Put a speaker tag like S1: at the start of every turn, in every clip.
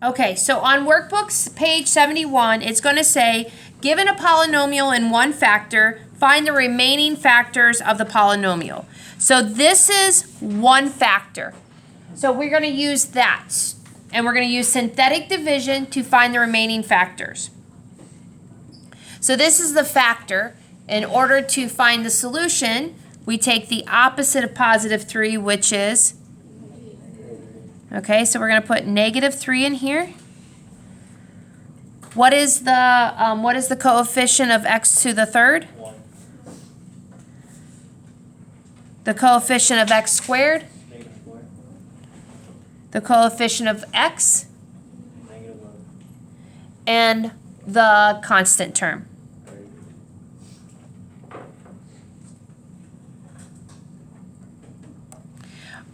S1: Okay, so on workbooks, page 71, it's going to say, given a polynomial in one factor, find the remaining factors of the polynomial. So this is one factor. So we're going to use that. And we're going to use synthetic division to find the remaining factors. So this is the factor. In order to find the solution, we take the opposite of positive 3, which is, okay, so we're going to put negative 3 in here. What is the coefficient of x to the third?
S2: 1.
S1: The coefficient of x squared?
S2: -4.
S1: The coefficient of x?
S2: -11.
S1: And the constant term.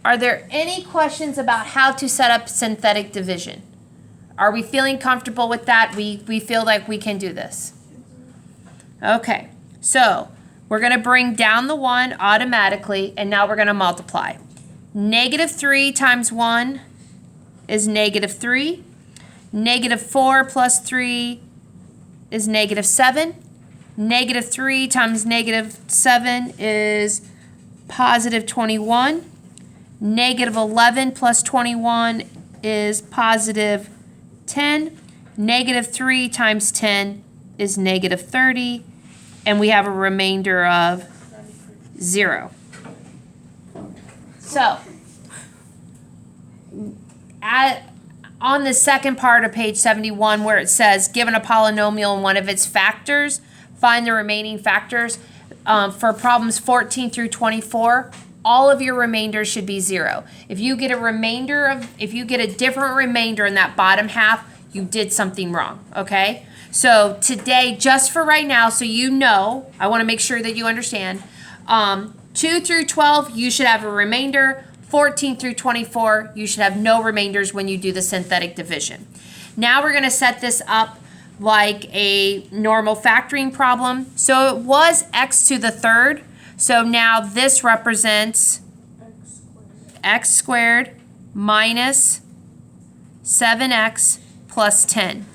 S1: Are there any questions about how to set up synthetic division? Are we feeling comfortable with that? We feel like we can do this. Okay, so we're going to bring down the 1 automatically, and now we're going to multiply. Negative 3 times 1 is negative 3. Negative 4 plus 3 is negative 7. Negative 3 times negative 7 is positive 21. Negative 11 plus 21 is positive 10. Negative 3 times 10 is negative 30. And we have a remainder of 0. So, on the second part of page 71 where it says, given a polynomial and one of its factors, find the remaining factors. For problems 14 through 24, all of your remainders should be 0. If you get a different remainder in that bottom half, you did something wrong, okay? So today, just for right now, so you know, I want to make sure that you understand, 2 through 12, you should have a remainder. 14 through 24, you should have no remainders when you do the synthetic division. Now we're going to set this up like a normal factoring problem. So it was x to the third. So now this represents x squared minus 7x plus 10.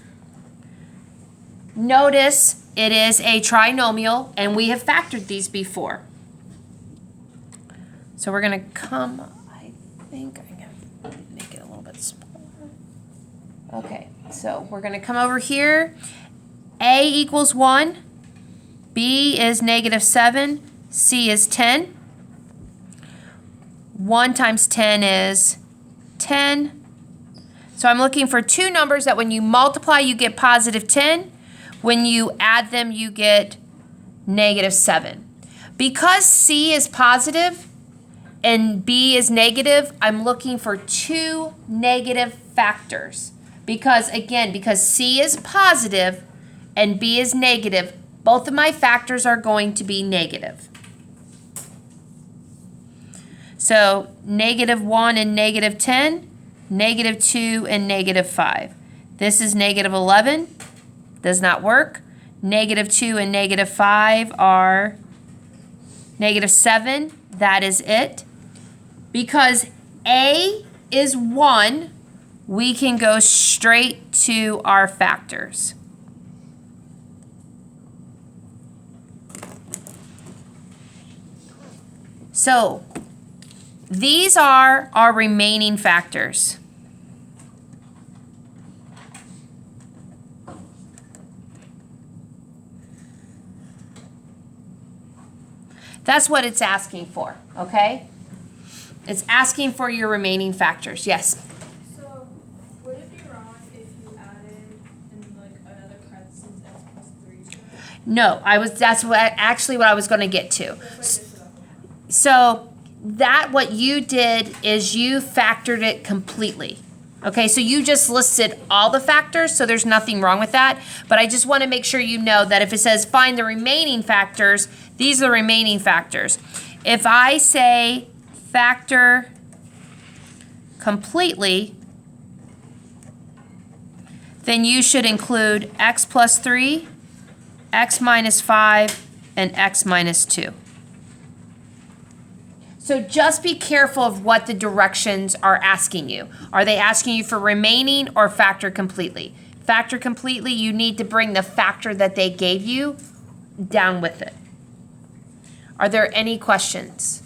S1: Notice it is a trinomial, and we have factored these before. So we're going to come, I think I'm going to make it a little bit smaller. Okay, so we're going to come over here. A equals 1, B is negative 7, C is 10. 1 times 10 is 10. So I'm looking for two numbers that when you multiply, you get positive 10. When you add them, you get negative 7. Because C is positive and B is negative, I'm looking for two negative factors. Because C is positive and B is negative, both of my factors are going to be negative. So negative 1 and negative 10, negative 2 and negative 5. This is negative 11, does not work. Negative 2 and negative 5 are negative 7, that is it. Because A is 1, we can go straight to our factors. So, these are our remaining factors. That's what it's asking for, okay? It's asking for your remaining factors. Yes?
S3: So, would it be wrong if you added in like another parentheses x plus 3 to it?
S1: No, that's actually what I was going to get to. So what you did is you factored it completely. Okay, so you just listed all the factors, so there's nothing wrong with that. But I just want to make sure you know that if it says find the remaining factors, these are the remaining factors. If I say factor completely, then you should include x plus 3, x minus 5, and x minus 2. So just be careful of what the directions are asking you. Are they asking you for remaining or factor completely? Factor completely, you need to bring the factor that they gave you down with it. Are there any questions?